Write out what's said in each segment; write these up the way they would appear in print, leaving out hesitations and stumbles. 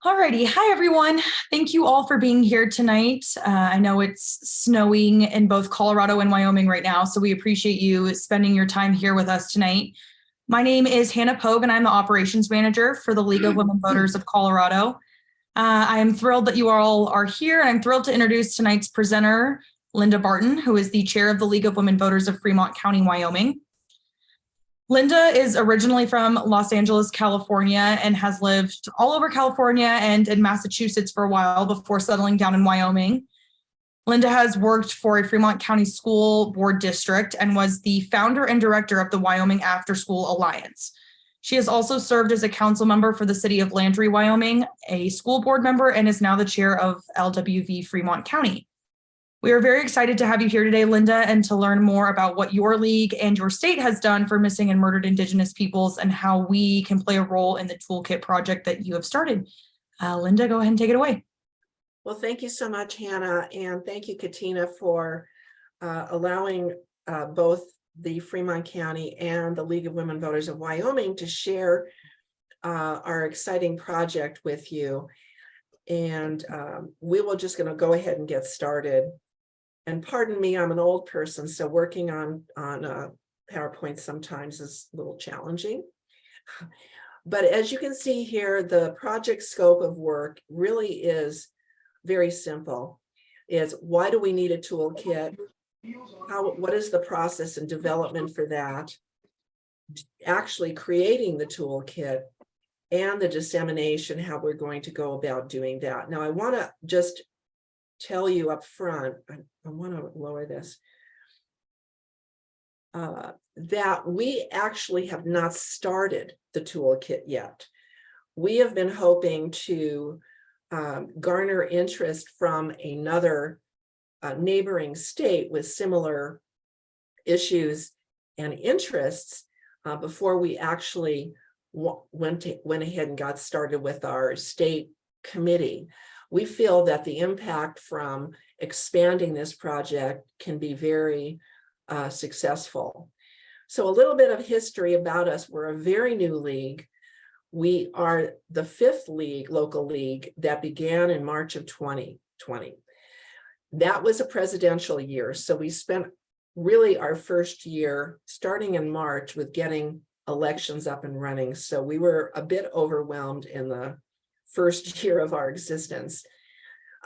Alrighty, hi everyone. Thank you all for being here tonight. I know it's snowing in both Colorado and Wyoming right now, so we appreciate you spending your time here with us tonight. My name is Hannah Pogue, and I'm the operations manager for the League of Women Voters of Colorado. I am thrilled that you all are here, and I'm thrilled to introduce tonight's presenter, Linda Barton, who is the chair of the League of Women Voters of Fremont County, Wyoming. Linda is originally from Los Angeles, California, and has lived all over California and in Massachusetts for a while before settling down in Wyoming. Linda has worked for a Fremont County School Board district and was the founder and director of the Wyoming After School Alliance. She has also served as a council member for the city of Landry, Wyoming, a school board member, and is now the chair of LWV Fremont County. We are very excited to have you here today, Linda, and to learn more about what your league and your state has done for missing and murdered Indigenous peoples and how we can play a role in the TOOLKIT project that you have started. Linda, go ahead and take it away. Well, thank you so much, Hannah, and thank you, Katina, for allowing both the Fremont County and the League of Women Voters of Wyoming to share our exciting project with you. And we will just going to go ahead and get started. And pardon me, I'm an old person, so working on PowerPoint sometimes is a little challenging. But as you can see here, the project scope of work really is very simple. Is why do we need a toolkit? What is the process and development for that? Actually creating the toolkit and the dissemination, how we're going to go about doing that. Now, I want to just tell you up front, I want to lower this, that we actually have not started the toolkit yet. We have been hoping to garner interest from another neighboring state with similar issues and interests before we actually went ahead and got started with our state committee. We feel that the impact from expanding this project can be very successful. So a little bit of history about us. We're a very new league. We are the 5th league, local league, that began in March of 2020. That was a presidential year. So we spent really our first year starting in March with getting elections up and running. So we were a bit overwhelmed in the first year of our existence.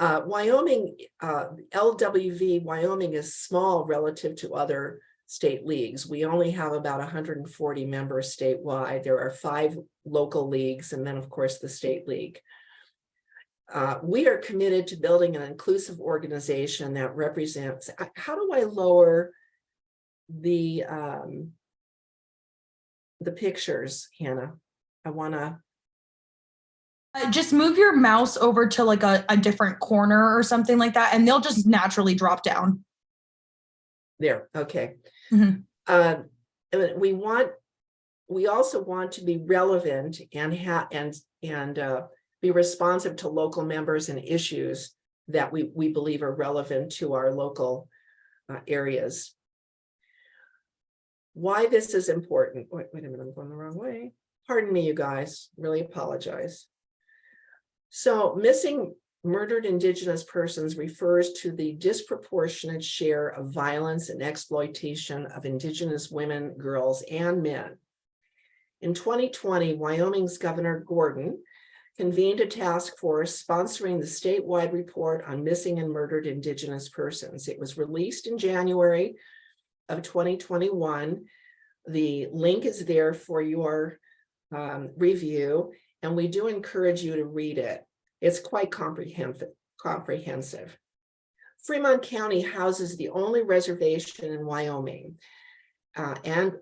Wyoming, LWV Wyoming is small relative to other state leagues. We only have about 140 members statewide. There are 5 local leagues, and then of course the state league. We are committed to building an inclusive organization that represents. How do I lower the pictures, Hannah? I want to. Just move your mouse over to like a different corner or something like that, and they'll just naturally drop down. There, okay. Mm-hmm. We also want to be relevant and be responsive to local members and issues that we believe are relevant to our local areas. Why this is important. Wait a minute, I'm going the wrong way. Pardon me, you guys, really apologize. So missing murdered Indigenous persons refers to the disproportionate share of violence and exploitation of Indigenous women, girls, and men. In 2020, Wyoming's Governor Gordon convened a task force sponsoring the statewide report on missing and murdered Indigenous persons. It was released in January of 2021. The link is there for your review, and we do encourage you to read it. It's quite comprehensive. Fremont County houses the only reservation in Wyoming. And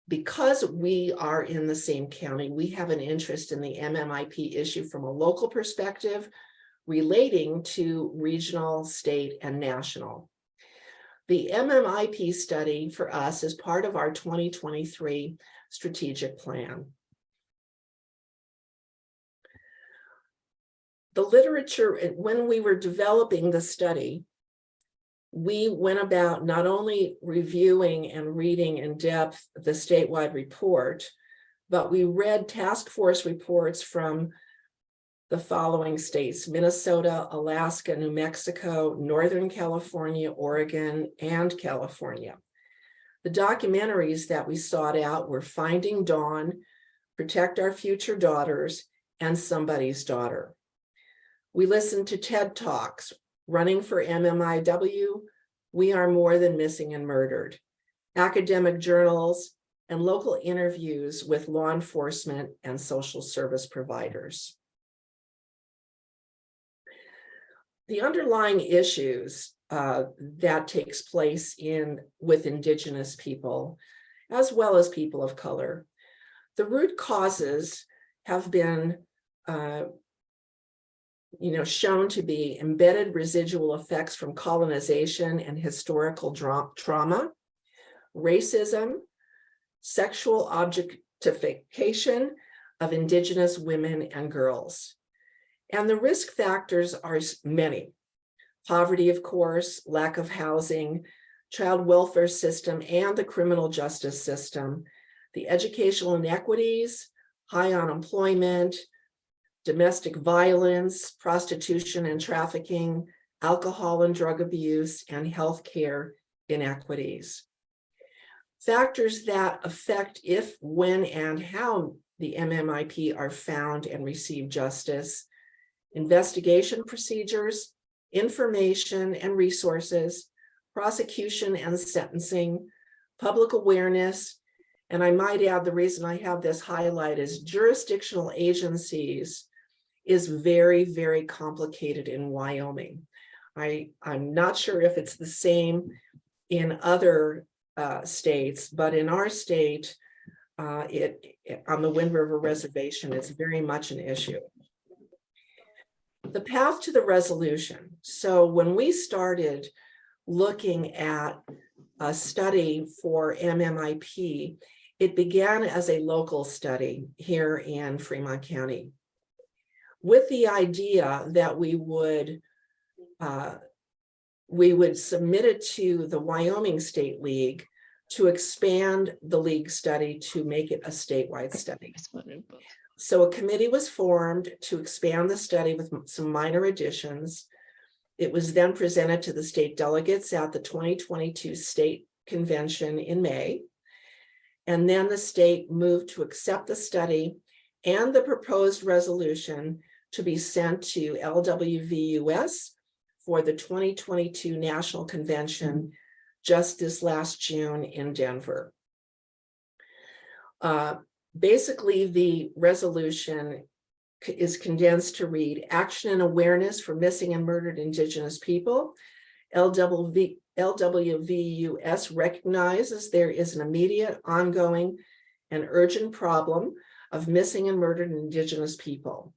because we are in the same county, we have an interest in the MMIP issue from a local perspective relating to regional, state, and national. The MMIP study for us is part of our 2023 strategic plan. The literature, when we were developing the study, we went about not only reviewing and reading in depth the statewide report, but we read task force reports from the following states: Minnesota, Alaska, New Mexico, Northern California, Oregon, and California. The documentaries that we sought out were Finding Dawn, Protect Our Future Daughters, and Somebody's Daughter. We listened to TED Talks, Running for MMIW, We Are More Than Missing and Murdered, academic journals, and local interviews with law enforcement and social service providers. The underlying issues that takes place with Indigenous people, as well as people of color, the root causes have been shown to be embedded residual effects from colonization and historical trauma, racism, sexual objectification of Indigenous women and girls. And the risk factors are many. Poverty, of course, lack of housing, child welfare system, and the criminal justice system, the educational inequities, high unemployment, domestic violence, prostitution and trafficking, alcohol and drug abuse, and healthcare inequities. Factors that affect if, when, and how the MMIP are found and receive justice: investigation procedures, information and resources, prosecution and sentencing, public awareness, and I might add, the reason I have this highlight is jurisdictional agencies is very, very complicated in Wyoming. I'm not sure if it's the same in other states, but in our state, on the Wind River Reservation, it's very much an issue. The path to the resolution. So when we started looking at a study for MMIP, it began as a local study here in Fremont County, with the idea that we would submit it to the Wyoming State League to expand the league study to make it a statewide study. So a committee was formed to expand the study with some minor additions. It was then presented to the state delegates at the 2022 state convention in May. And then the state moved to accept the study and the proposed resolution to be sent to LWVUS for the 2022 National Convention just this last June in Denver. Basically, the resolution is condensed to read: action and awareness for missing and murdered Indigenous people. LWVUS recognizes there is an immediate, ongoing, and urgent problem of missing and murdered Indigenous people.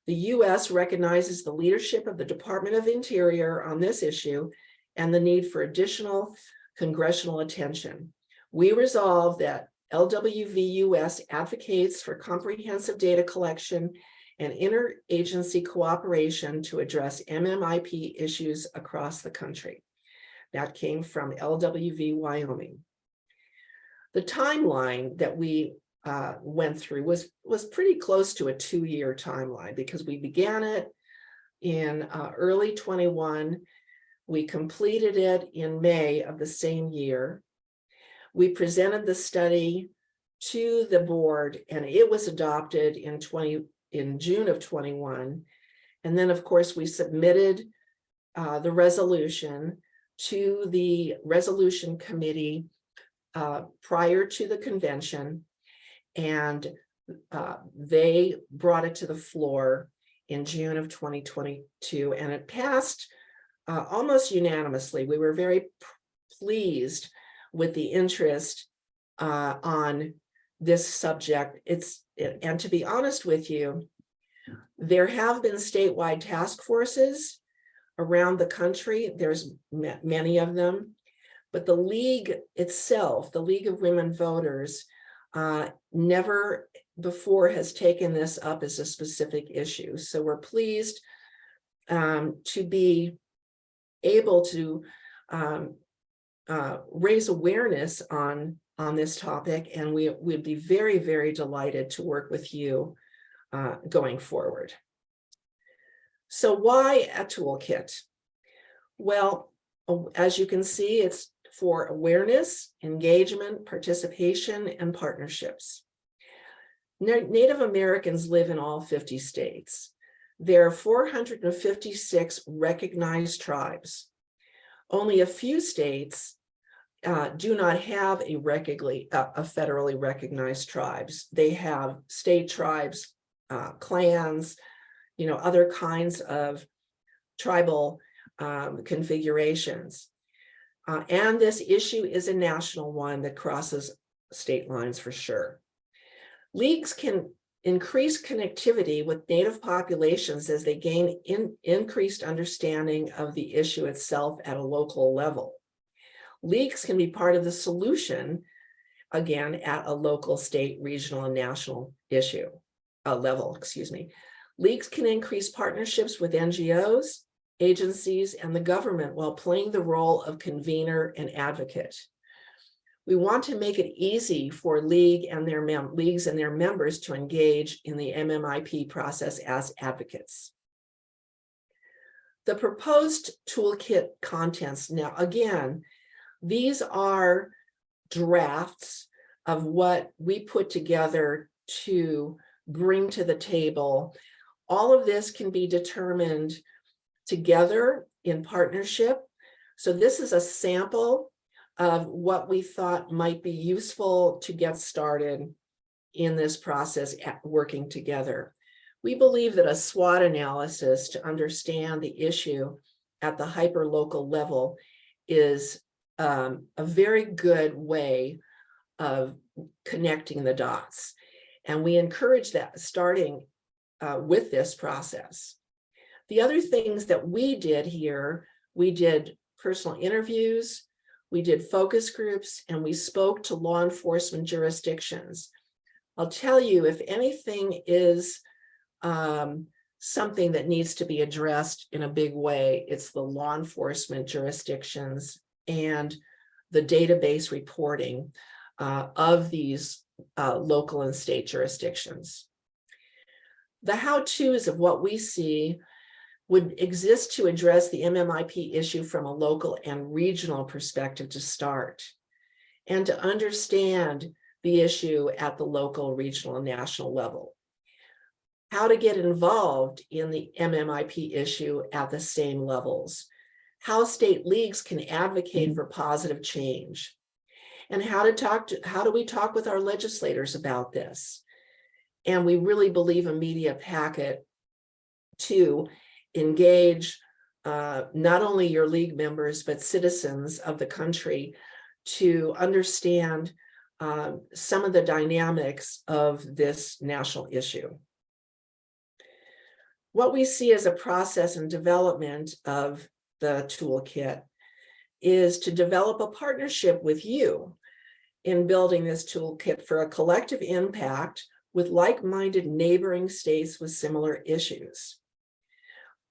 The U.S. recognizes the leadership of the Department of Interior on this issue and the need for additional congressional attention. We resolve that LWVUS advocates for comprehensive data collection and interagency cooperation to address MMIP issues across the country. That came from LWV Wyoming. The timeline that we went through was pretty close to a 2-year timeline, because we began it in early 21. We completed it in May of the same year. We presented the study to the board, and it was adopted in June of 21. And then, of course, we submitted the resolution to the resolution committee prior to the convention, and they brought it to the floor in June of 2022, and it passed almost unanimously. We were very pleased with the interest on this subject. And to be honest with you, there have been statewide task forces around the country. There's many of them, but the league itself, the League of Women Voters, never before has taken this up as a specific issue. So we're pleased to be able to raise awareness on this topic, and we'd be very, very delighted to work with you going forward. So why a toolkit? Well, as you can see, it's for awareness, engagement, participation, and partnerships. Native Americans live in all 50 states. There are 456 recognized tribes. Only a few states do not have a federally recognized tribes. They have state tribes, clans, other kinds of tribal configurations. And this issue is a national one that crosses state lines for sure. Leagues can increase connectivity with Native populations as they gain increased understanding of the issue itself at a local level. Leagues can be part of the solution, again, at a local, state, regional, and national level. Leagues can increase partnerships with NGOs, agencies, and the government while playing the role of convener and advocate. We want to make it easy for leagues and their members to engage in the MMIP process as advocates. The proposed toolkit contents, now again, these are drafts of what we put together to bring to the table. All of this can be determined together in partnership. So this is a sample of what we thought might be useful to get started in this process at working together. We believe that a SWOT analysis to understand the issue at the hyperlocal level is a very good way of connecting the dots. And we encourage that starting with this process. The other things that we did here, we did personal interviews, we did focus groups, and we spoke to law enforcement jurisdictions. I'll tell you, if anything is something that needs to be addressed in a big way, it's the law enforcement jurisdictions and the database reporting of these local and state jurisdictions. The how-tos of what we see would exist to address the MMIP issue from a local and regional perspective to start, and to understand the issue at the local, regional, and national level. How to get involved in the MMIP issue at the same levels. How state leagues can advocate for positive change. And how do we talk with our legislators about this? And we really believe a media packet to engage not only your league members, but citizens of the country to understand some of the dynamics of this national issue. What we see as a process and development of the toolkit is to develop a partnership with you in building this toolkit for a collective impact with like-minded neighboring states with similar issues.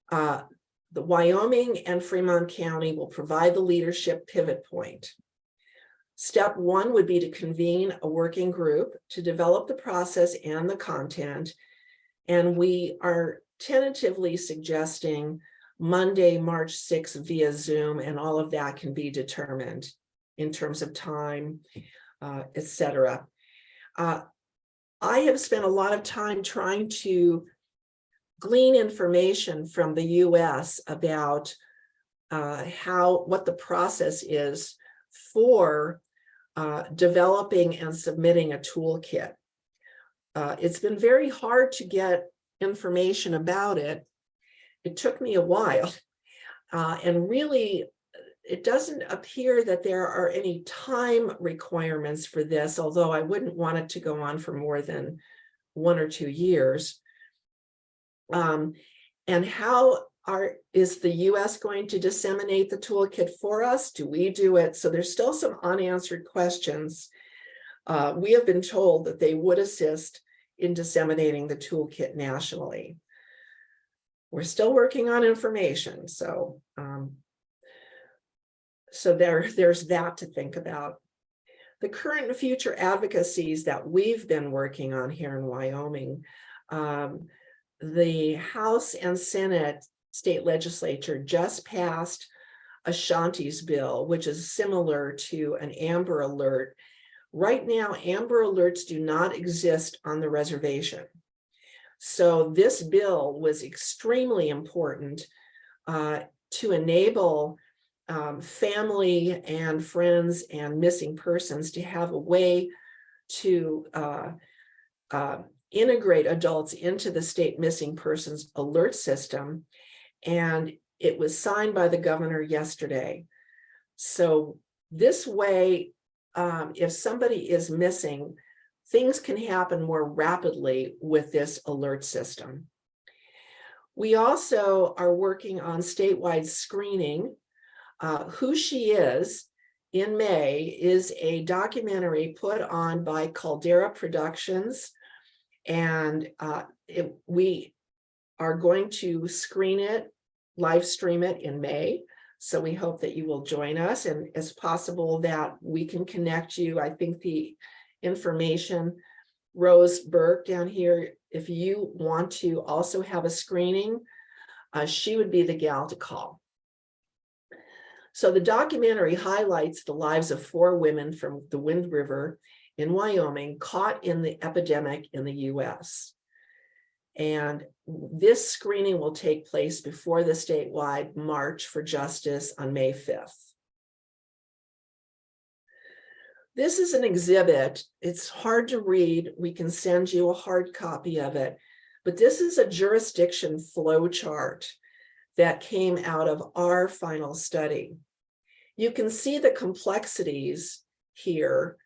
The Wyoming and Fremont County will provide the leadership pivot point. Step one would be to convene a working group to develop the process and the content. And we are tentatively suggesting Monday, March 6th via Zoom, and all of that can be determined in terms of time, etc. I have spent a lot of time trying to glean information from the US about what the process is for developing and submitting a toolkit. It's been very hard to get information about it. It took me a while, and really it doesn't appear that there are any time requirements for this, although I wouldn't want it to go on for more than 1 or 2 years. And how is the US going to disseminate the toolkit for us? Do we do it? So there's still some unanswered questions. We have been told that they would assist in disseminating the toolkit nationally. We're still working on information, so there's that to think about. The current and future advocacies that we've been working on here in Wyoming, the House and Senate state legislature just passed a Shanti's bill, which is similar to an Amber Alert. Right now, Amber Alerts do not exist on the reservation. So this bill was extremely important to enable family and friends and missing persons to have a way to integrate adults into the state missing persons alert system. And it was signed by the governor yesterday. So this way, if somebody is missing, things can happen more rapidly with this alert system. We also are working on statewide screening. Who She Is in May is a documentary put on by Caldera Productions, and we are going to screen it, live stream it in May. So we hope that you will join us, and it's possible that we can connect you. I think the information, Rose Burke down here, if you want to also have a screening, she would be the gal to call. So the documentary highlights the lives of 4 women from the Wind River in Wyoming caught in the epidemic in the US. And this screening will take place before the statewide March for Justice on May 5th. This is an exhibit. It's hard to read. We can send you a hard copy of it, but this is a jurisdiction flow chart that came out of our final study. You can see the complexities here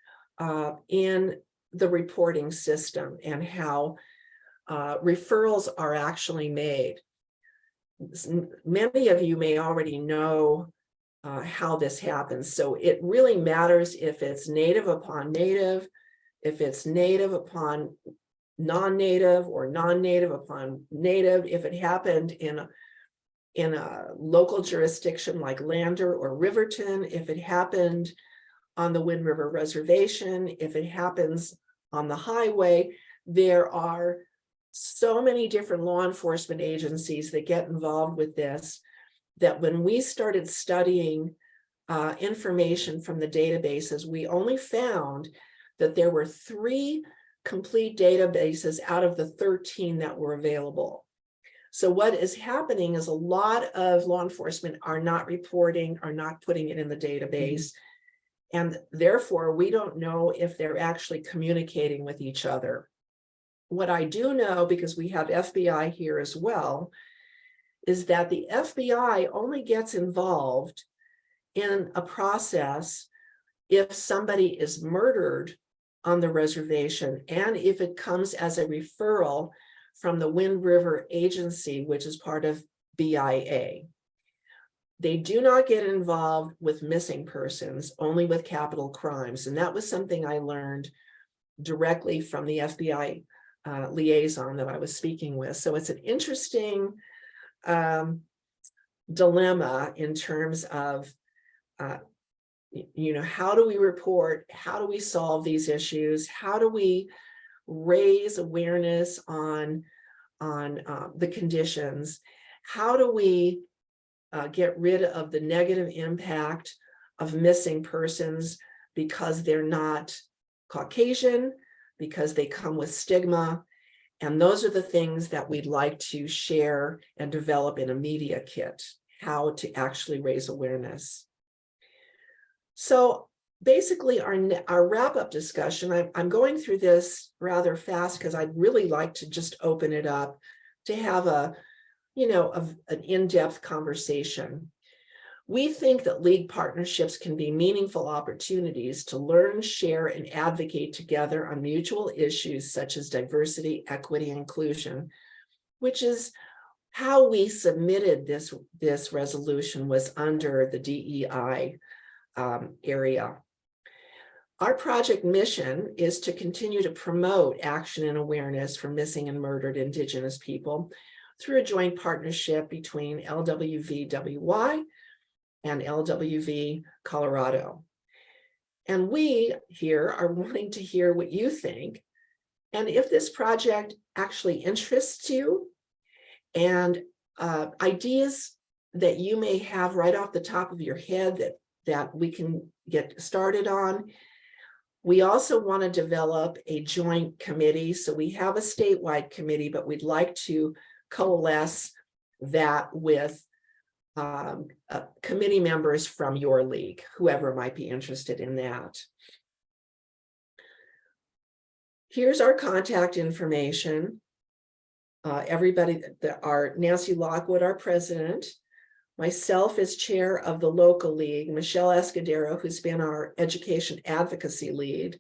in the reporting system and how referrals are actually made. Many of you may already know how this happens. So it really matters if it's native upon native, if it's native upon non-native, or non-native upon native, if it happened in a local jurisdiction like Lander or Riverton, if it happened on the Wind River Reservation, if it happens on the highway. There are so many different law enforcement agencies that get involved with this, that when we started studying information from the databases, we only found that there were 3 complete databases out of the 13 that were available. So what is happening is a lot of law enforcement are not reporting, are not putting it in the database. And therefore, we don't know if they're actually communicating with each other. What I do know, because we have FBI here as well, is that the FBI only gets involved in a process if somebody is murdered on the reservation, and if it comes as a referral from the Wind River Agency, which is part of BIA. They do not get involved with missing persons, only with capital crimes. And that was something I learned directly from the FBI liaison that I was speaking with. So it's an interesting dilemma in terms of, how do we report? How do we solve these issues? How do we raise awareness on the conditions? How do we get rid of the negative impact of missing persons because they're not Caucasian, because they come with stigma? And those are the things that we'd like to share and develop in a media kit, how to actually raise awareness. So basically our wrap-up discussion, I'm going through this rather fast because I'd really like to just open it up to have an in-depth conversation. We think that league partnerships can be meaningful opportunities to learn, share, and advocate together on mutual issues such as diversity, equity, and inclusion, which is how we submitted this resolution, was under the DEI area. Our project mission is to continue to promote action and awareness for missing and murdered Indigenous people through a joint partnership between LWVWY and LWV Colorado. And we here are wanting to hear what you think. And if this project actually interests you, and ideas that you may have right off the top of your head that we can get started on. We also want to develop a joint committee. So we have a statewide committee, but we'd like to coalesce that with committee members from your league, whoever might be interested in that. Here's our contact information. Everybody, our Nancy Lockwood, our president, myself as chair of the local league, Michelle Escudero, who's been our education advocacy lead,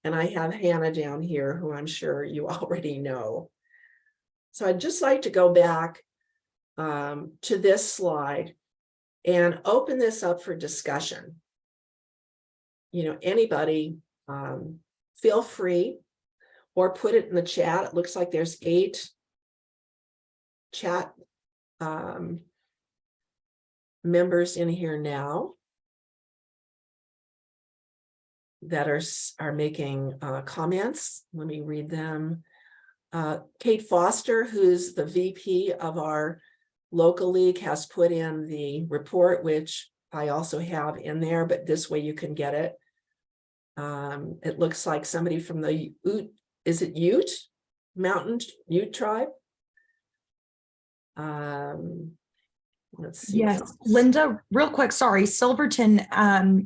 and I have Hannah down here, who I'm sure you already know. So I'd just like to go back to this slide and open this up for discussion. You know, anybody, feel free, or put it in the chat. It looks like there's 8 chat members in here now that are making comments. Let me read them. Kate Foster, who's the VP of our local league, has put in the report, which I also have in there, but this way you can get it. It looks like somebody from the is it Ute? Mountain Ute tribe? Let's see. Yes, Linda, real quick, sorry, Silverton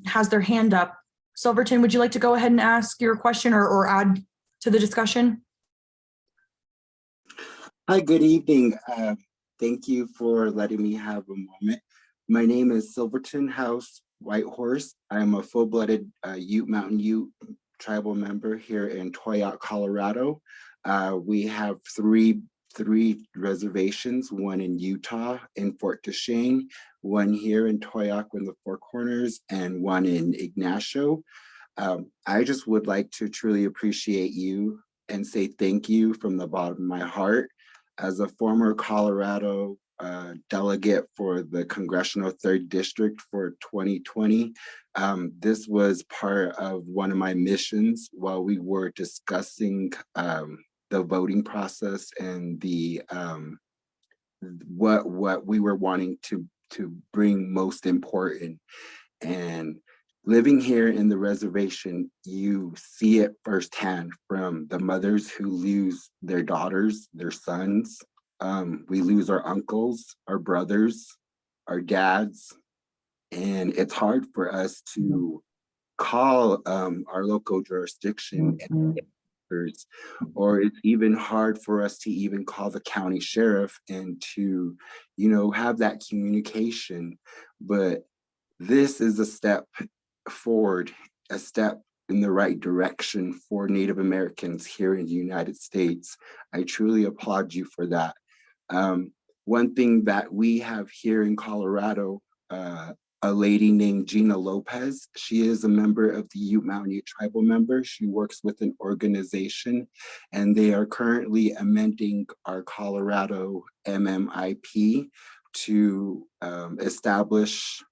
has their hand up. Silverton, would you like to go ahead and ask your question or add to the discussion? Hi, good evening. Thank you for letting me have a moment. My name is Silverton House Whitehorse. I'm a full-blooded Ute Mountain Ute tribal member here in Toyac, Colorado. We have three reservations, one in Utah in Fort Duchesne, one here in Toyac in the Four Corners, and one in Ignacio. I just would like to truly appreciate you and say thank you from the bottom of my heart. As a former Colorado delegate for the Congressional 3rd District for 2020, this was part of one of my missions while we were discussing the voting process and the what we were wanting to bring most important. And living here in the reservation, you see it firsthand from the mothers who lose their daughters, their sons. We lose our uncles, our brothers, our dads, and it's hard for us to call our local jurisdiction, or it's even hard for us to even call the county sheriff and to, you know, have that communication. But this is a step forward, a step in the right direction for Native Americans here in the United States. I truly applaud you for that. One thing that we have here in Colorado, a lady named Gina Lopez. She is a member of the Ute Mountain Ute tribal member. She works with an organization, and they are currently amending our Colorado MMIP to establish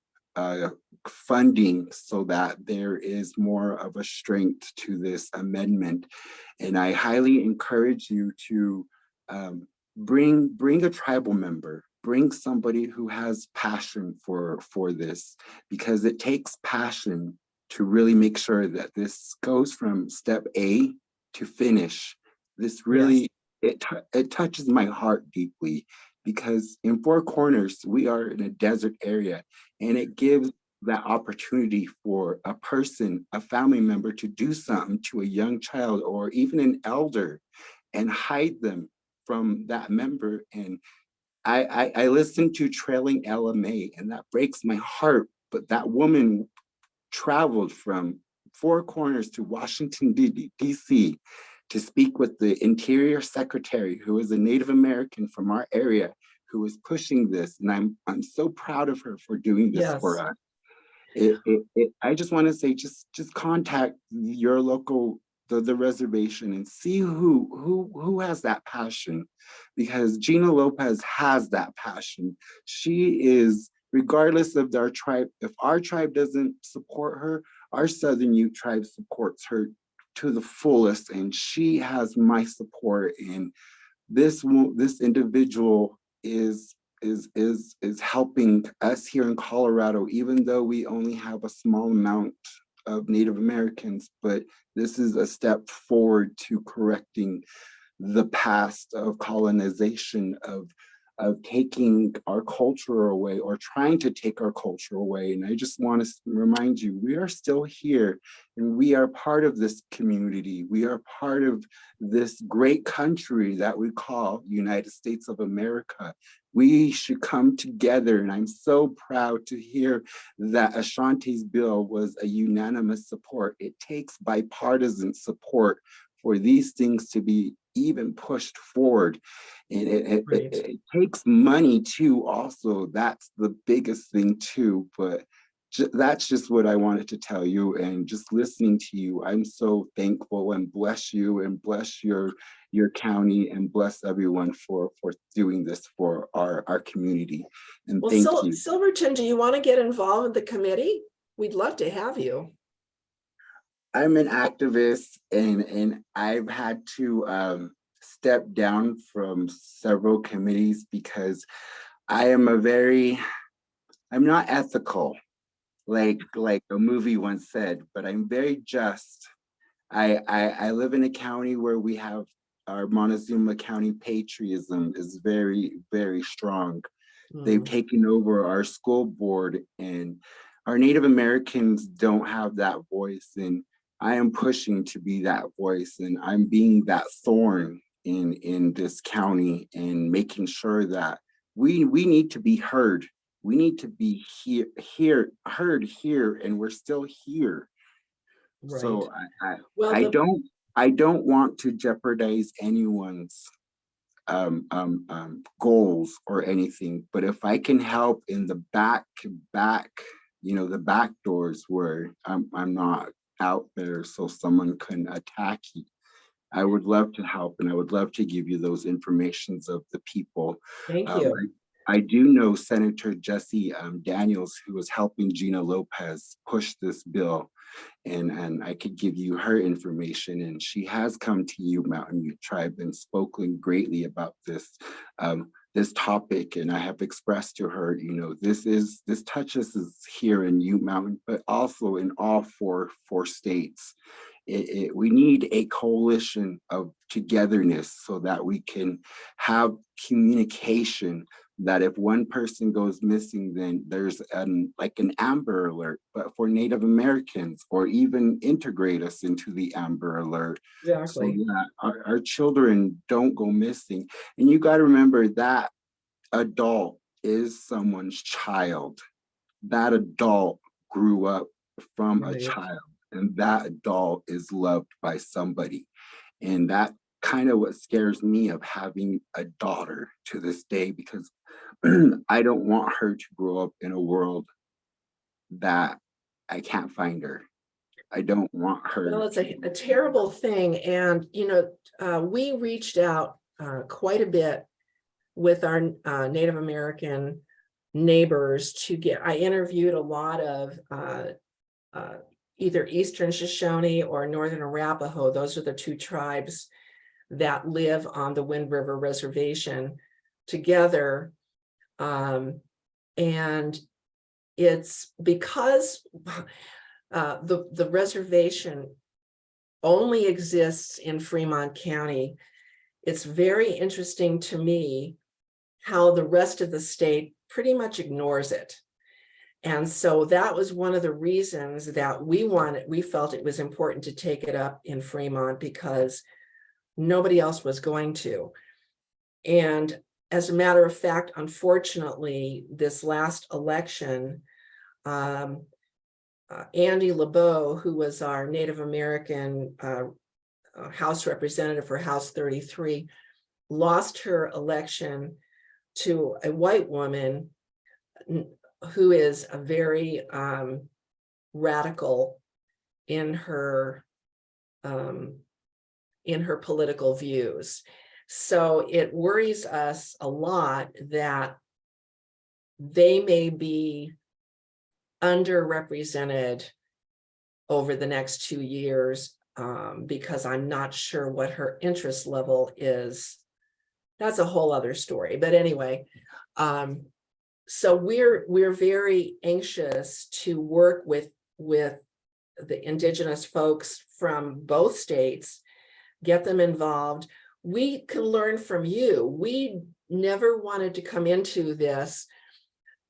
funding so that there is more of a strength to this amendment. And I highly encourage you to bring a tribal member, bring somebody who has passion for this, because it takes passion to really make sure that this goes from step A to finish. This really, yes, it touches my heart deeply, because in Four Corners, we are in a desert area, and it gives that opportunity for a person, a family member, to do something to a young child or even an elder and hide them from that member. And I listened to Trailing LMA, and that breaks my heart. But that woman traveled from Four Corners to Washington, D.C. to speak with the Interior Secretary, who is a Native American from our area, who is pushing this. And I'm so proud of her for doing this, yes, for us. I just want to say, just contact your local the reservation and see who has that passion, because Gina Lopez has that passion. She is, regardless of our tribe, if our tribe doesn't support her, our Southern Ute tribe supports her to the fullest, and she has my support. And this individual is is helping us here in Colorado, even though we only have a small amount of Native Americans, but this is a step forward to correcting the past of colonization, of taking our culture away or trying to take our culture away. And I just want to remind you, we are still here and we are part of this community. We are part of this great country that we call United States of America. We should come together. And I'm so proud to hear that Ashanti's bill was a unanimous support. It takes bipartisan support for these things to be even pushed forward. And it takes money too, also. That's the biggest thing too. But that's just what I wanted to tell you. And just listening to you, I'm so thankful, and bless you and bless your county and bless everyone for doing this for our community. And Well, thank you. Silverton, do you want to get involved in the committee? We'd love to have you. I'm an activist, and I've had to step down from several committees because I'm not ethical, like a movie once said, but I'm very just. I live in a county where we have our Montezuma County patriotism is very, very strong. They've taken over our school board, and our Native Americans don't have that voice. And I am pushing to be that voice, and I'm being that thorn in this county and making sure that we need to be heard. We need to be heard here, and we're still here. Right. So Well, I don't want to jeopardize anyone's goals or anything, but if I can help in the back, the back doors where I'm not out there so someone can attack you, I would love to help, and I would love to give you those informations of the people. thank you. I do know Senator Jesse Daniels, who was helping Gina Lopez push this bill, and I could give you her information. And she has come to you, Mountain Ute Tribe, and spoken greatly about this topic. And I have expressed to her, this touches us here in Ute Mountain, but also in all four states. We need a coalition of togetherness so that we can have communication, that if one person goes missing, then there's like an Amber Alert, but for Native Americans, or even integrate us into the Amber Alert. Exactly. So that our children don't go missing. And you got to remember that adult is someone's child. That adult grew up from a child, and that adult is loved by somebody. And that kind of what scares me of having a daughter to this day, because I don't want her to grow up in a world that I can't find her. I don't want her. Well, it's a terrible thing. And, we reached out quite a bit with our Native American neighbors I interviewed a lot of either Eastern Shoshone or Northern Arapaho. Those are the two tribes that live on the Wind River Reservation together. And it's because the reservation only exists in Fremont County. It's very interesting to me how the rest of the state pretty much ignores it. And so that was one of the reasons that we felt it was important to take it up in Fremont, because nobody else was going to. And as a matter of fact, unfortunately, this last election, Andy LeBeau, who was our Native American House representative for House 33, lost her election to a white woman who is a very radical in her political views. So it worries us a lot that they may be underrepresented over the next 2 years, because I'm not sure what her interest level is. That's a whole other story. But anyway, So we're very anxious to work with the Indigenous folks from both states, get them involved. We can learn from you. We never wanted to come into this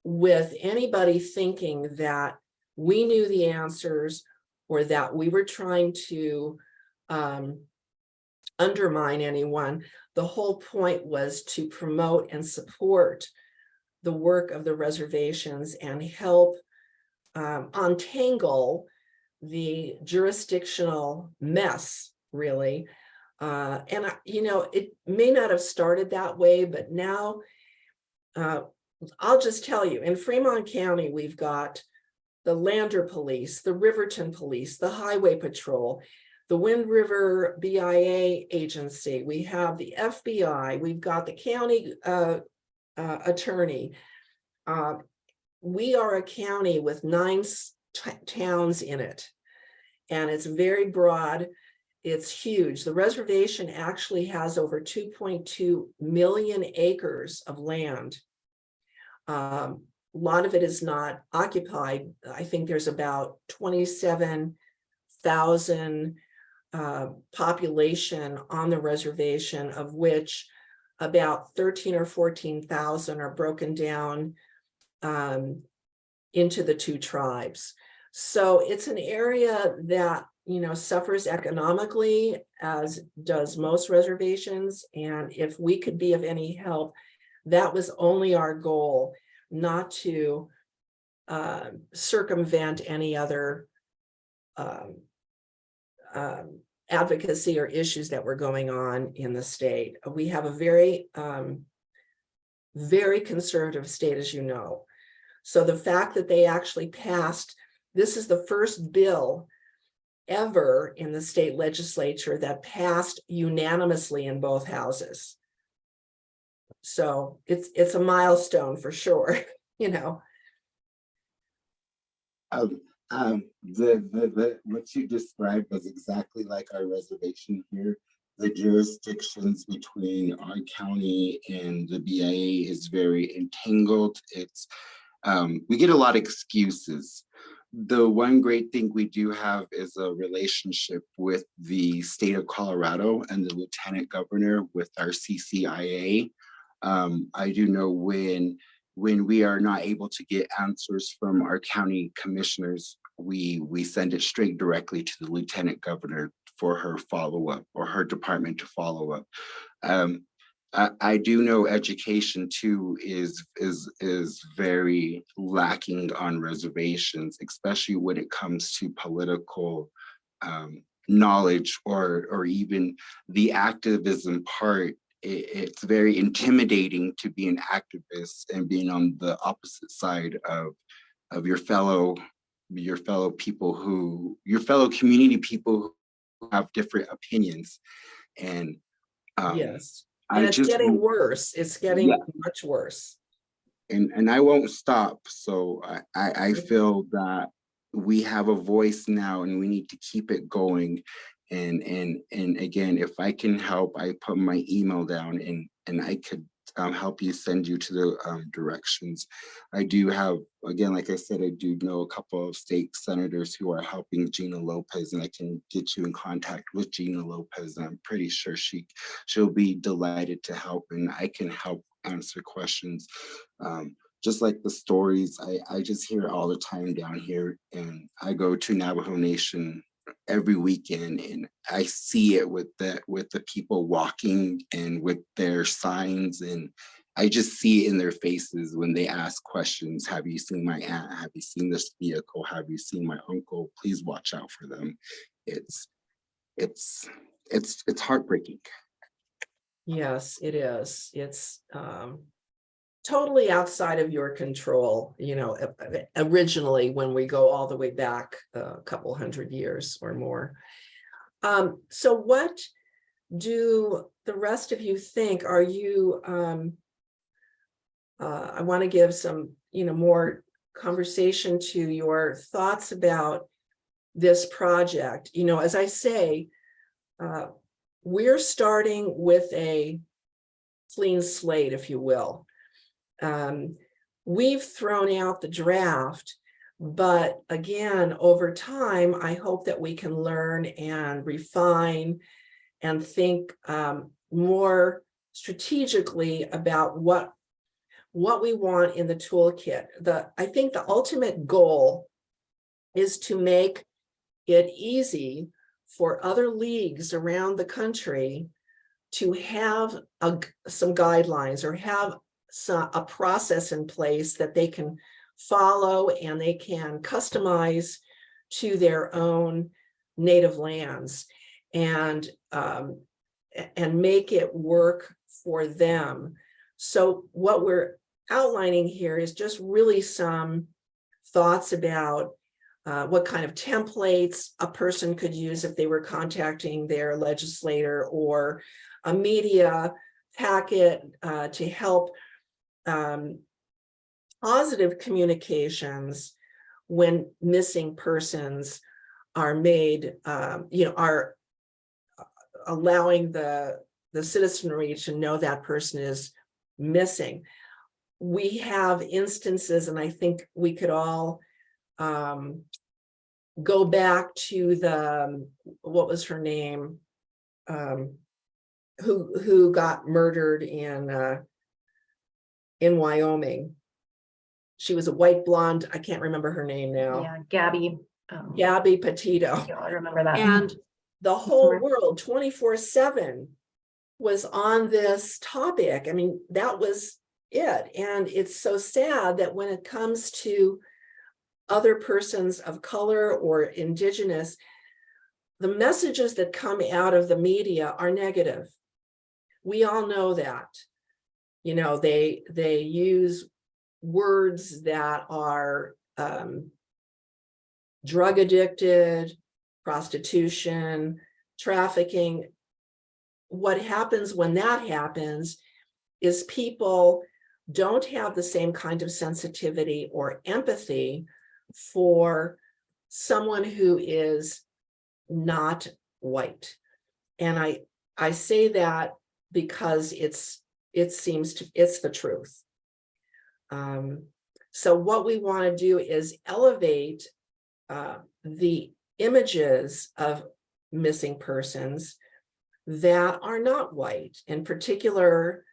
with anybody thinking that we knew the answers or that we were trying to undermine anyone. The whole point was to promote and support the work of the reservations and help untangle the jurisdictional mess, really. And it may not have started that way, but now I'll just tell you, in Fremont County, we've got the Lander Police, the Riverton Police, the Highway Patrol, the Wind River BIA agency, we have the FBI, we've got the county attorney. We are a county with 9 towns in it, and it's very broad. It's huge. The reservation actually has over 2.2 million acres of land. A lot of it is not occupied. I think there's about 27,000 population on the reservation, of which about 13 or 14,000 are broken down into the 2 tribes. So it's an area that, suffers economically, as does most reservations. And if we could be of any help, that was only our goal, not to circumvent any other advocacy or issues that were going on in the state. We have a very, very conservative state, as you know. So the fact that they actually passed, this is the first bill ever in the state legislature that passed unanimously in both houses. So it's a milestone for sure, What you described was exactly like our reservation here. The jurisdictions between our county and the BIA is very entangled. It's we get a lot of excuses. The one great thing we do have is a relationship with the state of Colorado and the lieutenant governor with our CCIA. I do know when we are not able to get answers from our county commissioners, we send it straight directly to the lieutenant governor for her follow-up, or her department to follow up. I do know education too is very lacking on reservations, especially when it comes to political knowledge or even the activism part. It's very intimidating to be an activist and being on the opposite side of your fellow people your fellow community people who have different opinions. And yes, and it's getting worse. It's getting much worse. And I won't stop. So I feel that we have a voice now and we need to keep it going. And again, if I can help, I put my email down and I could help you, send you to the directions. I do have, again, like I said, I do know a couple of state senators who are helping Gina Lopez, and I can get you in contact with Gina Lopez. And I'm pretty sure she'll be delighted to help, and I can help answer questions. Just like the stories, I just hear all the time down here, and I go to Navajo Nation every weekend and I see it with the people walking and with their signs, and I just see it in their faces when they ask questions. Have you seen my aunt? Have you seen this vehicle? Have you seen my uncle? Please watch out for them. It's heartbreaking. Yes, it is. It's totally outside of your control, originally, when we go all the way back a couple hundred years or more. So what do the rest of you think? Are you, I want to give some, more conversation to your thoughts about this project. As I say, we're starting with a clean slate, if you will. We've thrown out the draft, but again, over time, I hope that we can learn and refine and think more strategically about what we want in the toolkit. I think the ultimate goal is to make it easy for other leagues around the country to have some guidelines or have a process in place that they can follow and they can customize to their own native lands and make it work for them. So what we're outlining here is just really some thoughts about what kind of templates a person could use if they were contacting their legislator, or a media packet to help positive communications when missing persons are made, are allowing the citizenry to know that person is missing. We have instances, and I think we could all go back to what was her name, who got murdered in Wyoming. She was a white blonde. I can't remember her name now. Yeah, Gabby. Gabby Petito. Yeah, I remember that. And the whole world 24/7 was on this topic. I mean, that was it. And it's so sad that when it comes to other persons of color or Indigenous, the messages that come out of the media are negative. We all know that. You know, they use words that are drug addicted, prostitution, trafficking. What happens when that happens is people don't have the same kind of sensitivity or empathy for someone who is not white. And I say that because it's the truth. So what we want to do is elevate the images of missing persons that are not white, in particular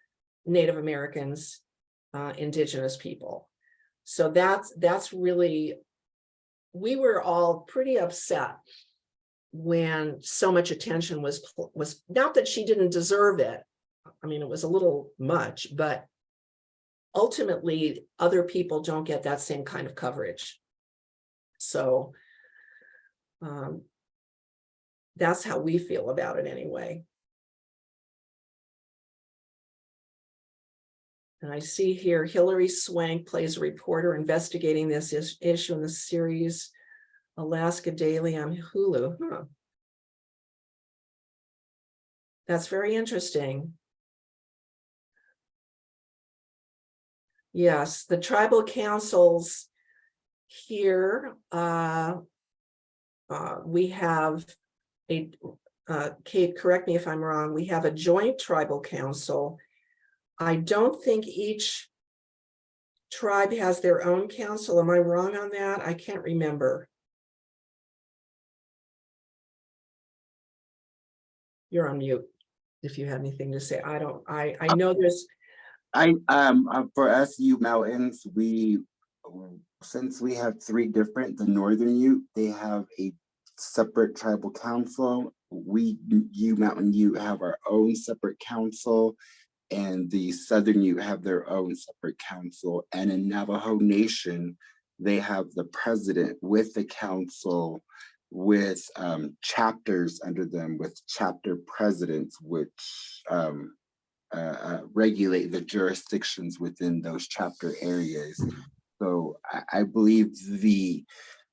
Native Americans, Indigenous people. So that's really, we were all pretty upset when so much attention was not that she didn't deserve it. I mean, it was a little much, but ultimately other people don't get that same kind of coverage. So that's how we feel about it anyway. And I see here, Hilary Swank plays a reporter investigating this issue in the series Alaska Daily on Hulu. Huh. That's very interesting. Yes, the tribal councils here, we have a, Kate, correct me if I'm wrong, we have a joint tribal council. I don't think each tribe has their own council. Am I wrong on that? I can't remember. You're on mute if you have anything to say. I know there's. For us Ute Mountains, since we have three different, the Northern Ute, they have a separate tribal council. We Ute Mountain Ute have our own separate council, and the Southern Ute have their own separate council. And in Navajo Nation, they have the president with the council with chapters under them, with chapter presidents, which regulate the jurisdictions within those chapter areas. So I believe the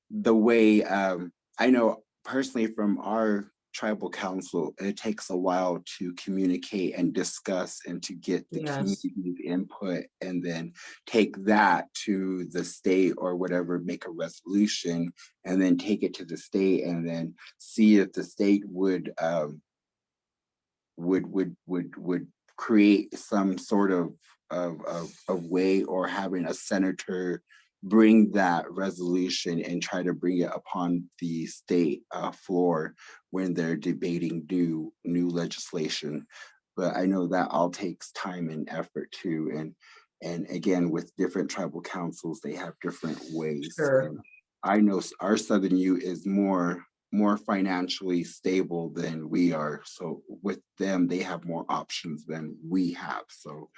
way, I know personally from our tribal council, it takes a while to communicate and discuss and to get the community's input, and then take that to the state or whatever, make a resolution, and then take it to the state, and then see if the state would create some sort of of way, or having a senator bring that resolution and try to bring it upon the state floor when they're debating new legislation. But I know that all takes time and effort too. And again, with different tribal councils, they have different ways. Sure. And I know our Southern U is more financially stable than we are. So with them, they have more options than we have. So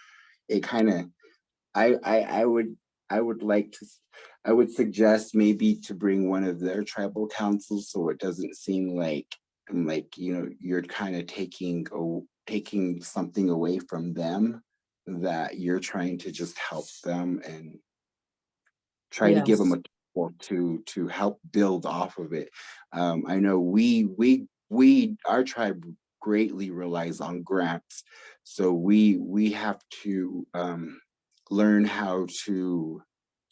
it kind of, I would suggest maybe to bring one of their tribal councils, so it doesn't seem like you're kind of taking something away from them, that you're trying to just help them and try to give them Yes. a tool to help build off of it. I know our tribe greatly relies on grants, so we have to learn how to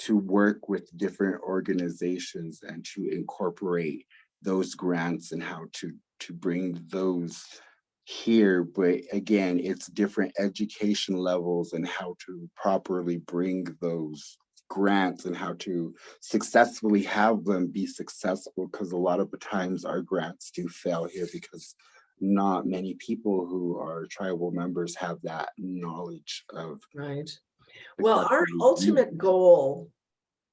work with different organizations and to incorporate those grants and how to bring those here. But again, it's different education levels and how to properly bring those grants and how to successfully have them be successful, because a lot of the times our grants do fail here because not many people who are tribal members have that knowledge of. Right. Well, our successfully ultimate using it. goal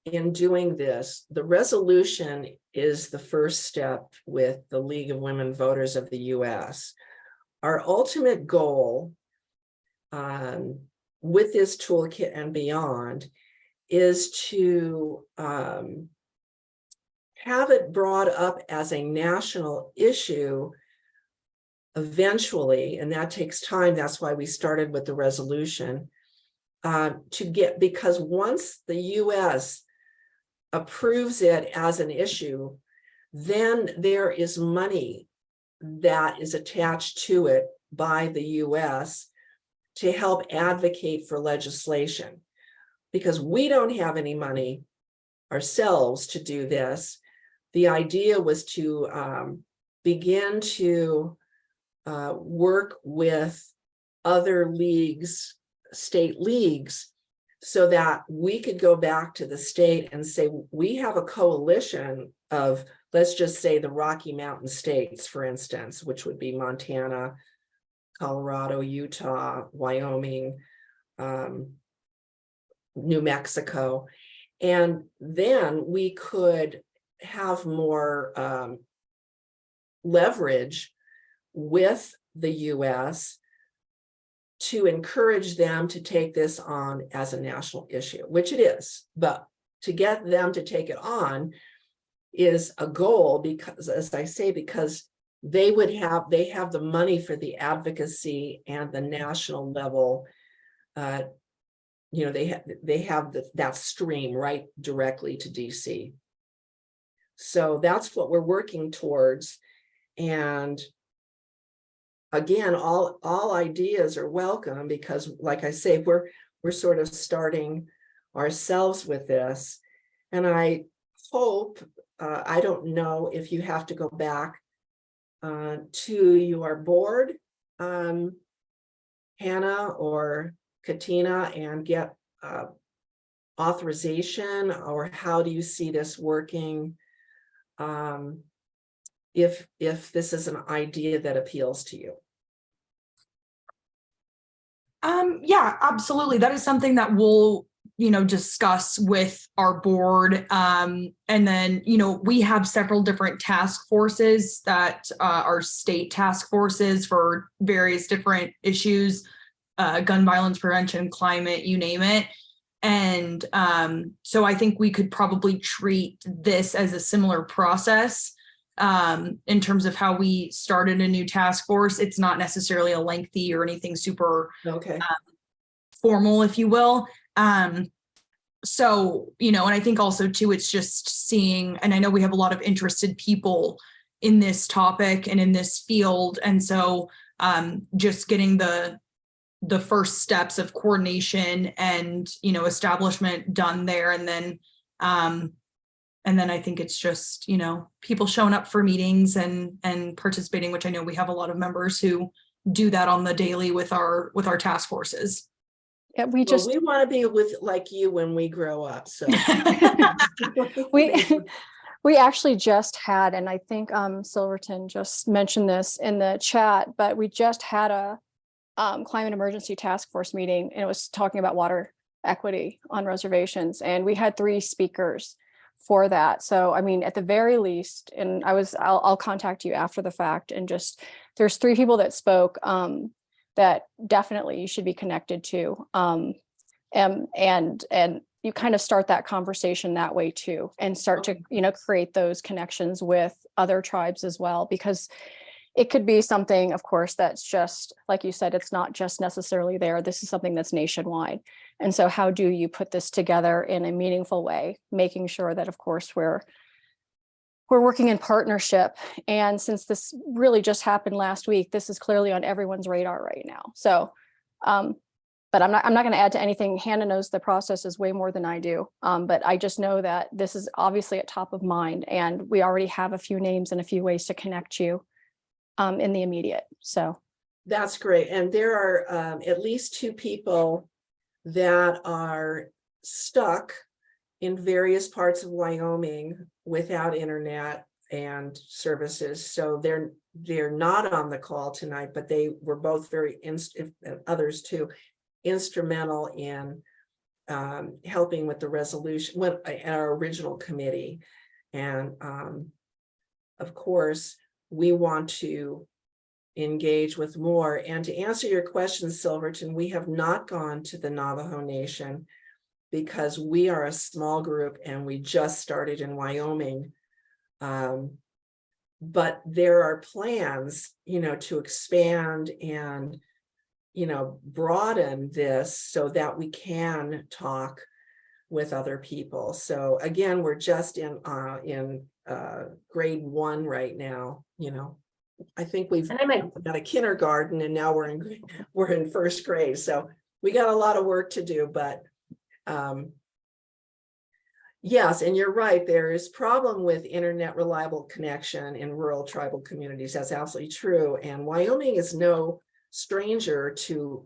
in doing this, the resolution is the first step with the League of Women Voters of the US. Our ultimate goal with this toolkit and beyond is to have it brought up as a national issue eventually, and that takes time. That's why we started with the resolution, because once the US approves it as an issue, then there is money that is attached to it by the US to help advocate for legislation, because we don't have any money ourselves to do this. The idea was to begin to work with other leagues, state leagues, so that we could go back to the state and say, we have a coalition of, let's just say, the Rocky Mountain states, for instance, which would be Montana, Colorado, Utah, Wyoming, New Mexico. And then we could have more leverage with the US to encourage them to take this on as a national issue, which it is. But to get them to take it on is a goal, because, as I say, because they have the money for the advocacy and the national level. They have that stream right directly to DC. So that's what we're working towards. And again, all ideas are welcome, because, like I say, we're sort of starting ourselves with this. And I hope, I don't know if you have to go back to your board, Hannah or Katina, and get authorization, or how do you see this working? If this is an idea that appeals to you. Yeah, absolutely. That is something that we'll, discuss with our board. And then, we have several different task forces that are state task forces for various different issues, gun violence prevention, climate, you name it. And so I think we could probably treat this as a similar process. In terms of how we started a new task force. It's not necessarily a lengthy or anything super formal, if you will. So, and I think also too, it's just seeing, and I know we have a lot of interested people in this topic and in this field. And so just getting the first steps of coordination and, establishment done there. And then I think it's just, people showing up for meetings and participating, which I know we have a lot of members who do that on the daily with our task forces. Yeah, we Well, just, we want to be with like you when we grow up, so. we, we actually just had, and I think Silverton just mentioned this in the chat, but we just had a climate emergency task force meeting, and it was talking about water equity on reservations, and we had 3 speakers for that. So I mean, at the very least, and I'll contact you after the fact, and just, there's 3 people that spoke that definitely you should be connected to, and you kind of start that conversation that way too, and start to, you know, create those connections with other tribes as well, because it could be something, of course, that's just, like you said, it's not just necessarily there. This is something that's nationwide. And so how do you put this together in a meaningful way, making sure that, of course, we're working in partnership. And since this really just happened last week, this is clearly on everyone's radar right now. So, but I'm not going to add to anything. Hannah knows the process is way more than I do. But I just know that this is obviously at top of mind, and we already have a few names and a few ways to connect you in the immediate. So That's great. And there are at least 2 people that are stuck in various parts of Wyoming without internet and services. So they're not on the call tonight, but they were both very, others too, instrumental in helping with the resolution, our original committee. And of course, we want to engage with more. And to answer your question, Silverton, we have not gone to the Navajo Nation because we are a small group and we just started in Wyoming. But there are plans, you know, to expand and, you know, broaden this so that we can talk with other people. So again, we're just in grade 1 right now. You know, I think we've got a kindergarten and now we're in first grade. So we got a lot of work to do, but yes, and you're right. There is problem with internet reliable connection in rural tribal communities. That's absolutely true. And Wyoming is no stranger to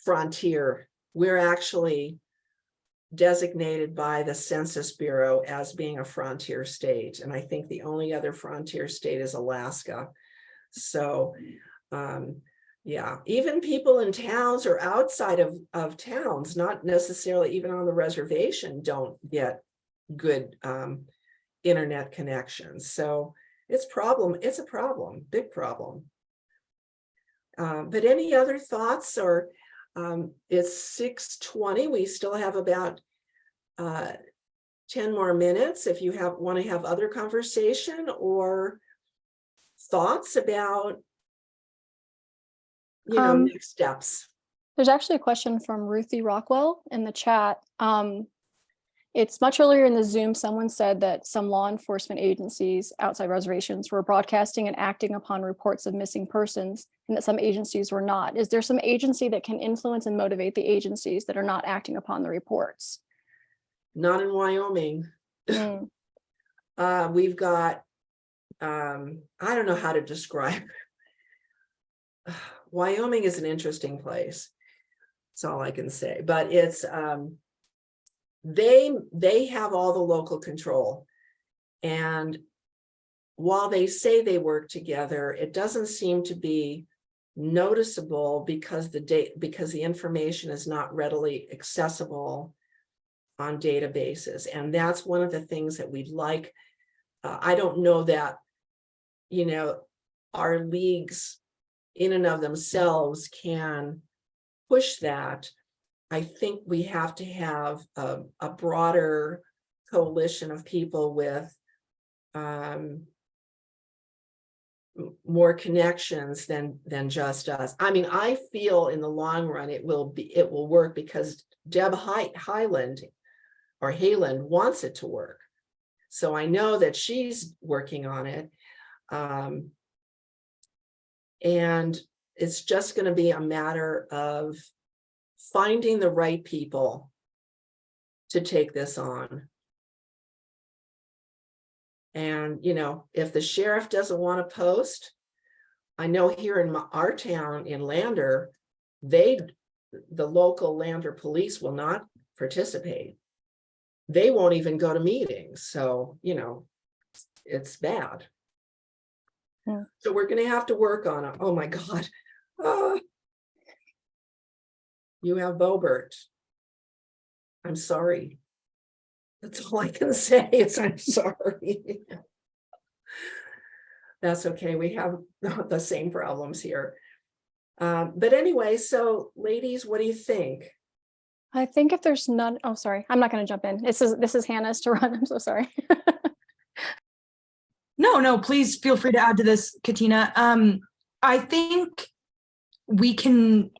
frontier. We're actually designated by the Census Bureau as being a frontier state. And I think the only other frontier state is Alaska. So yeah, even people in towns or outside of towns, not necessarily even on the reservation, don't get good internet connections. So it's a problem, big problem. But any other thoughts? Or it's 6:20. We still have about 10 more minutes if you want to have other conversation or thoughts about, you know, next steps. there's actually a question from Ruthie Rockwell in the chat. It's much earlier in the Zoom, someone said that some law enforcement agencies outside reservations were broadcasting and acting upon reports of missing persons, and that some agencies were not. Is there some agency that can influence and motivate the agencies that are not acting upon the reports? Not in Wyoming. We've got, I don't know how to describe. Wyoming is an interesting place. That's all I can say, but it's, they have all the local control. And while they say they work together, it doesn't seem to be noticeable because the information is not readily accessible on databases. And that's one of the things that we'd like. I don't know that, you know, our leagues in and of themselves can push that. I think we have to have a broader coalition of people with more connections than just us. I mean, I feel in the long run it will work because Deb Hyland wants it to work. So I know that she's working on it. And it's just going to be a matter of finding the right people to take this on. And, you know, if the sheriff doesn't want to post, I know here in our town in Lander, they the local land or police will not participate. They won't even go to meetings. So, you know, it's bad. Yeah. So we're going to have to work on it. Oh my God. Ah. You have Bobert. I'm sorry. That's all I can say is I'm sorry. That's okay. We have the same problems here. But anyway, so ladies, what do you think? I think if there's none, oh, sorry, I'm not going to jump in. This is Hannah's to run. I'm so sorry. No, please feel free to add to this, Katina. I think we can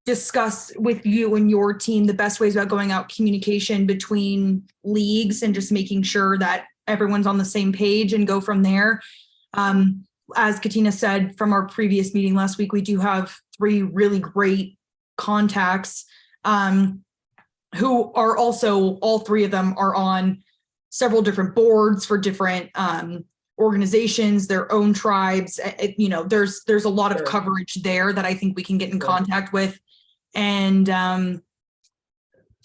discuss with you and your team the best ways about going out communication between leagues and just making sure that everyone's on the same page and go from there. As Katina said from our previous meeting last week, we do have 3 really great contacts who are also, all 3 of them are on several different boards for different organizations, their own tribes. You know, there's a lot of Sure. coverage there that I think we can get in Sure. contact with, and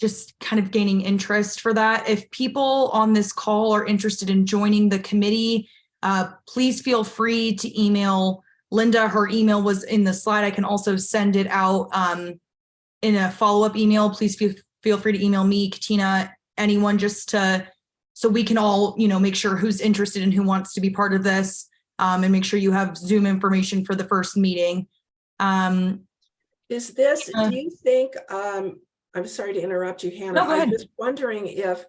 just kind of gaining interest for that. If people on this call are interested in joining the committee, please feel free to email Linda. Her email was in the slide. I can also send it out in a follow-up email. Please feel free to email me, Katina, anyone, just so we can all, you know, make sure who's interested and who wants to be part of this, and make sure you have Zoom information for the first meeting. Is this, do you think, I'm sorry to interrupt you, Hannah. No, go ahead. I'm just wondering if,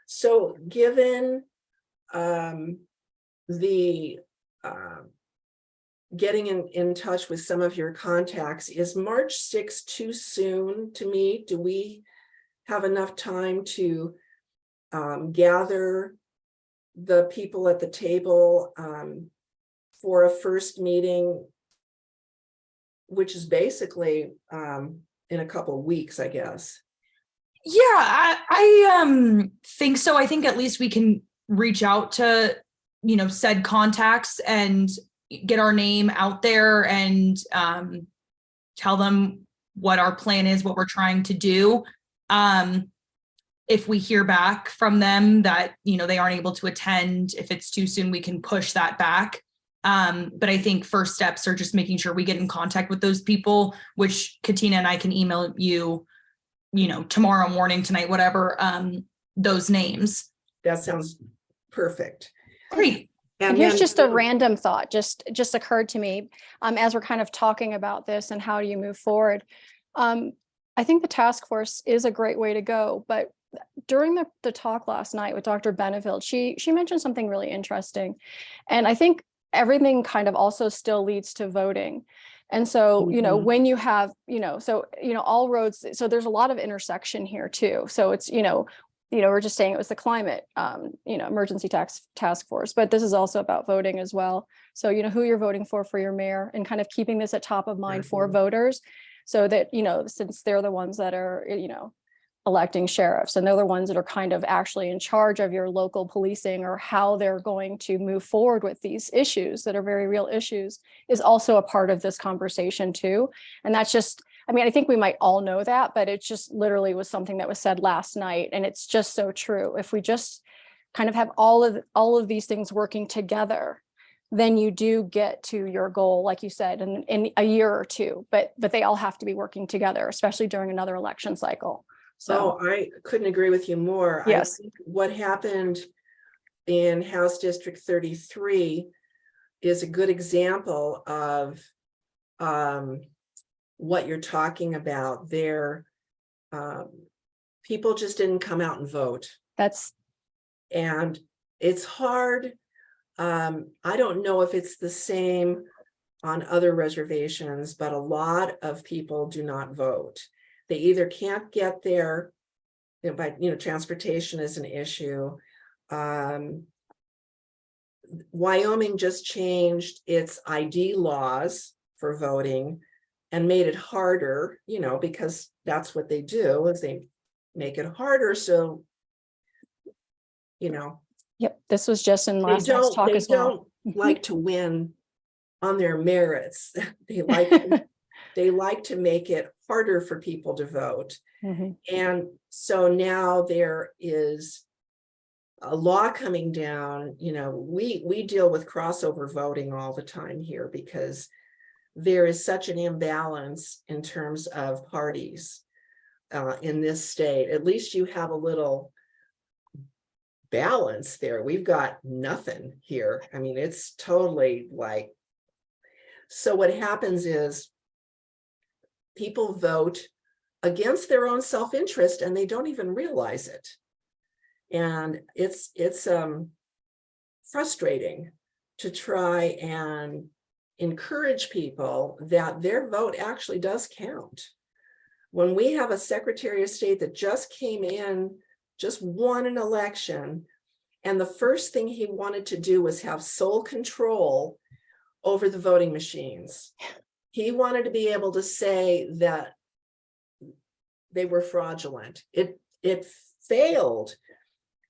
so given the getting in touch with some of your contacts, is March 6th too soon to meet? Do we have enough time to gather the people at the table for a first meeting, which is basically in a couple of weeks, I guess? Yeah, I think so. I think at least we can reach out to, you know, said contacts and get our name out there and tell them what our plan is, what we're trying to do. If we hear back from them that, you know, they aren't able to attend, if it's too soon, we can push that back. But I think first steps are just making sure we get in contact with those people, which Katina and I can email you, you know, tomorrow morning, tonight, whatever, those names. That sounds perfect. Great. And here's just a random thought, just occurred to me as we're kind of talking about this and how do you move forward. I think the task force is a great way to go, but during the talk last night with Dr. Benefield, she mentioned something really interesting. And I think everything kind of also still leads to voting. And so, you know, when you have, all roads, so there's a lot of intersection here too. So it's, we're just saying it was the climate, emergency task force, but this is also about voting as well. So, who you're voting for your mayor, and kind of keeping this at top of mind for voters, so that, since they're the ones that are, electing sheriffs, and they're the ones that are kind of actually in charge of your local policing or how they're going to move forward with these issues that are very real issues, is also a part of this conversation too. And that's just, I think we might all know that, but it just literally was something that was said last night. And it's just so true. If we just kind of have all of these things working together, then you do get to your goal, like you said, in a year or two, but they all have to be working together, especially during another election cycle. So I couldn't agree with you more. Yes. I think what happened in House District 33 is a good example of what you're talking about there. People just didn't come out and vote. And it's hard. I don't know if it's the same on other reservations, but a lot of people do not vote. They either can't get there, by transportation is an issue. Wyoming just changed its ID laws for voting and made it harder, because that's what they do, is they make it harder. So, Yep, this was just in last night's talk as well. They don't like to win on their merits. They like to They like to make it harder for people to vote. Mhm. And so now there is a law coming down. You know, we deal with crossover voting all the time here because there is such an imbalance in terms of parties in this state. At least you have a little balance there. We've got nothing here. I mean, it's totally like, so what happens is people vote against their own self-interest and they don't even realize it. And it's frustrating to try and encourage people that their vote actually does count. When we have a Secretary of State that just came in, just won an election, and the first thing he wanted to do was have sole control over the voting machines. He wanted to be able to say that they were fraudulent. It failed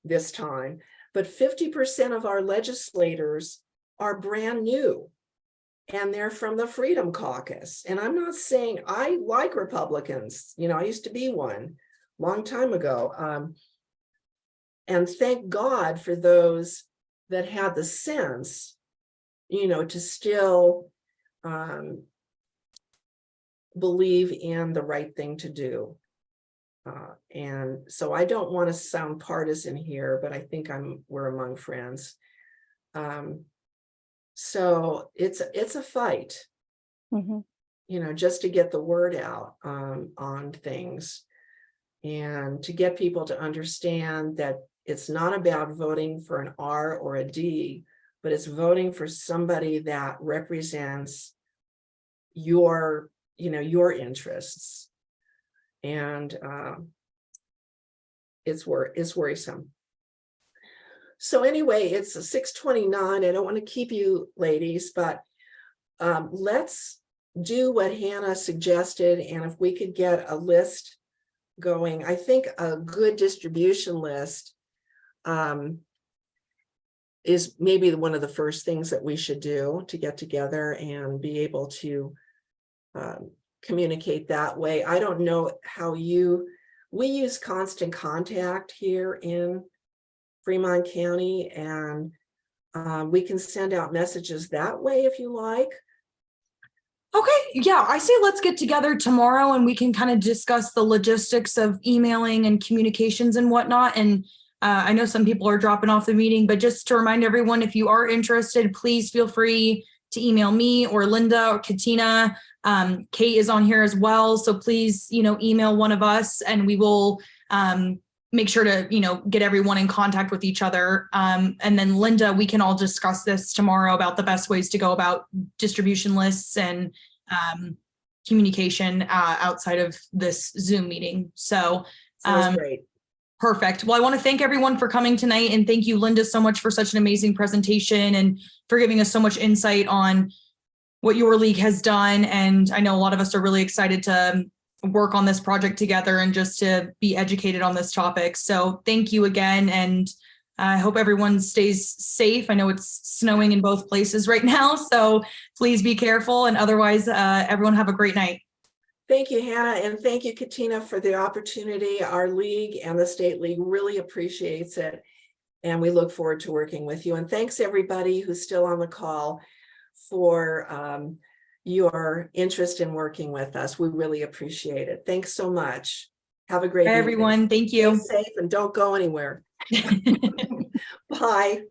this time, but 50% of our legislators are brand new and they're from the Freedom Caucus. And I'm not saying I like Republicans, you know, I used to be one long time ago. And thank God for those that had the sense, you know, to still believe in the right thing to do. And so I don't want to sound partisan here, but I think we're among friends. So it's a fight, Mhm. you know, just to get the word out on things and to get people to understand that it's not about voting for an R or a D, but it's voting for somebody that represents your, you know, your interests. And it's worrisome. So anyway, it's 6:29. I don't want to keep you ladies, but let's do what Hannah suggested. And if we could get a list going, I think a good distribution list is maybe one of the first things that we should do to get together and be able to communicate that way. I don't know how we use Constant Contact here in Fremont County, and we can send out messages that way if you like. Okay, yeah, I say let's get together tomorrow and we can kind of discuss the logistics of emailing and communications and whatnot. And I know some people are dropping off the meeting, but just to remind everyone, if you are interested, please feel free to email me or Linda or Katina. Kate is on here as well. So please, you know, email one of us and we will make sure to, you know, get everyone in contact with each other. And then Linda, we can all discuss this tomorrow about the best ways to go about distribution lists and communication outside of this Zoom meeting. So Sounds great. Perfect. Well, I want to thank everyone for coming tonight, and thank you, Linda, so much for such an amazing presentation and for giving us so much insight on what your league has done. And I know a lot of us are really excited to work on this project together and just to be educated on this topic. So thank you again. And I hope everyone stays safe. I know it's snowing in both places right now, so please be careful. And otherwise, everyone have a great night. Thank you, Hannah, and thank you, Katina, for the opportunity. Our league and the state league really appreciates it, and we look forward to working with you. And thanks everybody who's still on the call for your interest in working with us. We really appreciate it. Thanks so much. Have a great Bye, evening. everyone. Thank you. Stay safe and don't go anywhere. Bye.